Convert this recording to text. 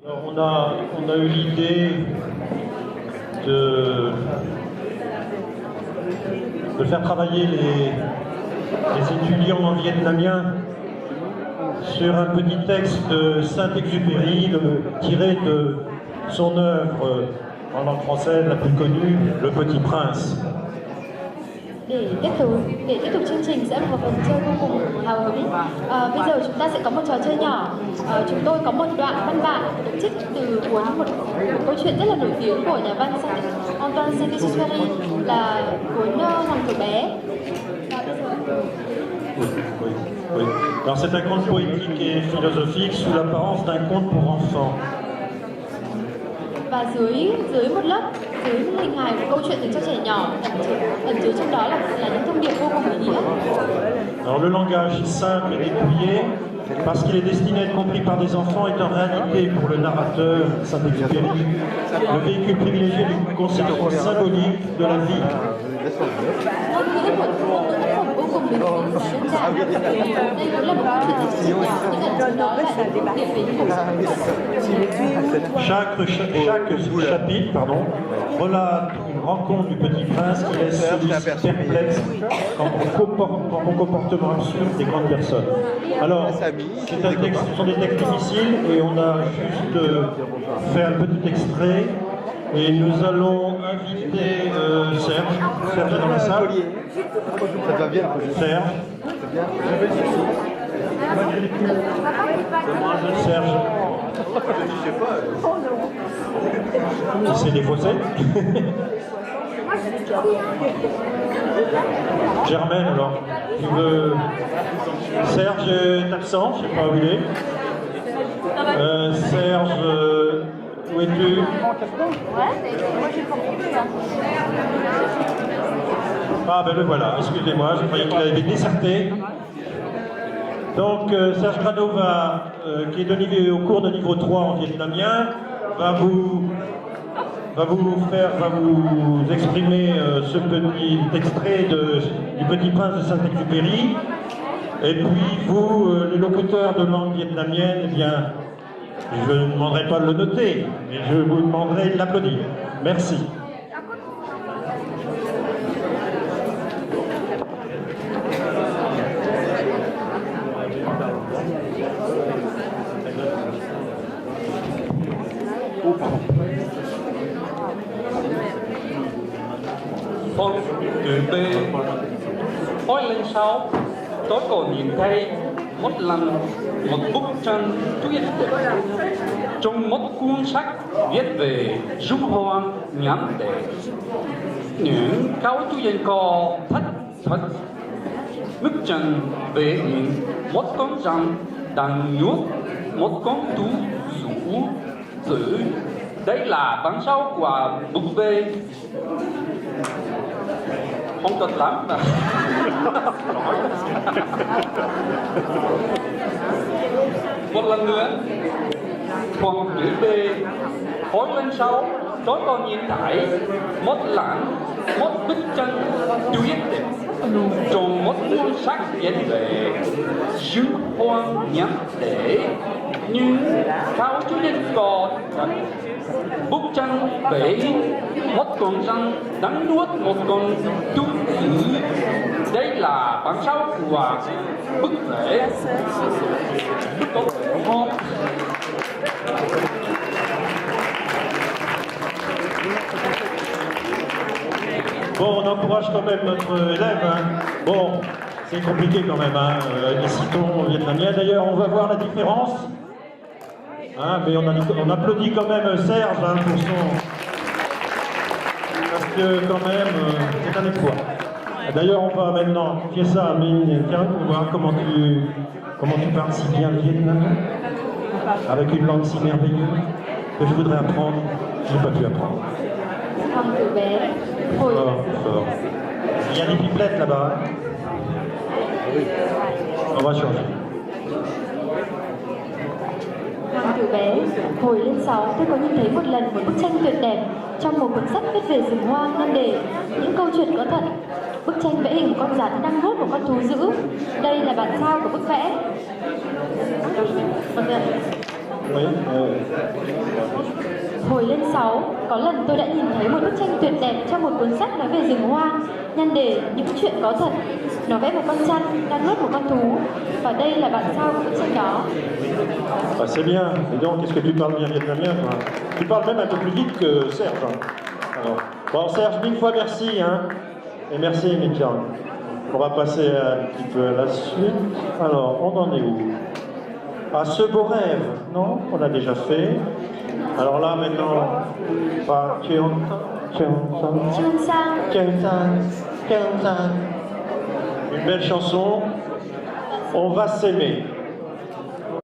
On a eu l'idée de faire travailler les étudiants vietnamiens sur un petit texte de Saint-Exupéry, tiré de son œuvre en langue française la plus connue, Le Petit Prince. Để tiếp tục chương trình sẽ là một phần chơi vô cùng hào hứng. Bây giờ chúng ta sẽ có một trò chơi nhỏ. Chúng tôi có một đoạn văn bản được trích từ cuốn một câu chuyện rất là nổi tiếng của nhà văn Antoine Saint-Exupéry là cuốn Hoàng tử bé. Oui. Alors c'est un conte poétique et philosophique sous l'apparence d'un conte pour enfants. Và dưới một lớp, dưới hình hài một câu chuyện dành cho trẻ nhỏ, ẩn chứa trong đó là những thông điệp vô cùng ý nghĩa. Alors le langage simple et dépouillé, parce qu'il est destiné à être compris par des enfants, est en réalité pour le narrateur Saint-Exupéry le véhicule privilégié d'une conception symbolique de la vie. Ngôn ngữ của tác phẩm vô cùng bình tĩnh và đơn giản. Đây vốn là một câu chuyện dành cho trẻ nhỏ, nhưng ẩn chứa đó là những thông điệp về những cuộc sống. Chaque chapitre relate une rencontre du petit prince qui laisse celui-ci perplexe quant au comportement absurde des grandes personnes. Alors, ce sont des textes difficiles et on a juste fait un petit extrait et nous allons inviter Serge est dans la salle. Ça va bien, Serge. Serge. Il s'est défaussé. Germaine, alors, tu veux... Serge est absent, je ne sais pas où il est. Serge, où es-tu? Ah ben le voilà, excusez-moi, je croyais qu'il avait déserté. Donc Serge Grano qui est au cours de niveau 3 en vietnamien, va vous exprimer ce petit extrait du Petit Prince de Saint-Exupéry. Et puis vous, les locuteurs de langue vietnamienne, eh bien, je ne demanderai pas de le noter, mais je vous demanderai de l'applaudir. Merci. Con chữ B khói lên sáu, tôi còn nhìn thấy một lần một bức tranh tuyệt đẹp trong một cuốn sách viết về dung hoang nhắm để những câu chú dân co thách thật. Bức tranh về hiện một con rắn đang nhốt một con thú dữ dữ. Đây là bản sao của bức B. Không tốt lắm mà. Một lần nữa, khoảng chữ B khói lên sau, tôi còn nhìn thấy một lãng, một bức tranh tuyệt đẹp trong một cuốn sách viết về dung hoang nhắm để nhưng khao chú nhân có thật. Bức tranh vẽ một con rắn đang nuốt một con thú dữ. Đây là bản sao của bức vẽ. Bức có ngon. Bon, on encourage quand même notre élève. Hein. Bon, c'est compliqué quand même, hein, les citons vietnamiens. D'ailleurs, on va voir la différence. Hein, mais on applaudit quand même Serge hein, pour son... Parce que quand même, c'est un exploit. D'ailleurs, on va maintenant confier ça à Minh Tian pour voir comment tu parles si bien le vietnamien, avec une langue si merveilleuse, que je voudrais apprendre, je n'ai pas pu apprendre. Fort. Il y a des pipelettes là-bas. On va changer. Hoàng tử bé, hồi lên 6 tôi có nhìn thấy một lần một bức tranh tuyệt đẹp trong một cuốn sách viết về rừng hoang nhan đề những câu chuyện có thật. Bức tranh vẽ hình con rắn đang nuốt một con thú dữ. Đây là bản sao của bức vẽ. Oui, Hồi lên 6, có lần tôi đã nhìn thấy một bức tranh tuyệt đẹp trong một cuốn sách nói về rừng hoang, nhan đề Những chuyện có thật. Nó vẽ một con chăn đang nuốt một con thú, và đây là bản sao của bức tranh đó. bah, c'est bien. Et donc, est-ce que tu parles bien vietnamien, toi? Tu parles même un peu plus vite que Serge. Hein. Alors, bon, Serge, mille fois merci. Hein. Et merci, Mityan. On va passer un petit peu à la suite. Alors, on en est où? Ah, ce beau rêve, non? On a déjà fait. Alors là, maintenant, bah, une belle chanson. On va s'aimer.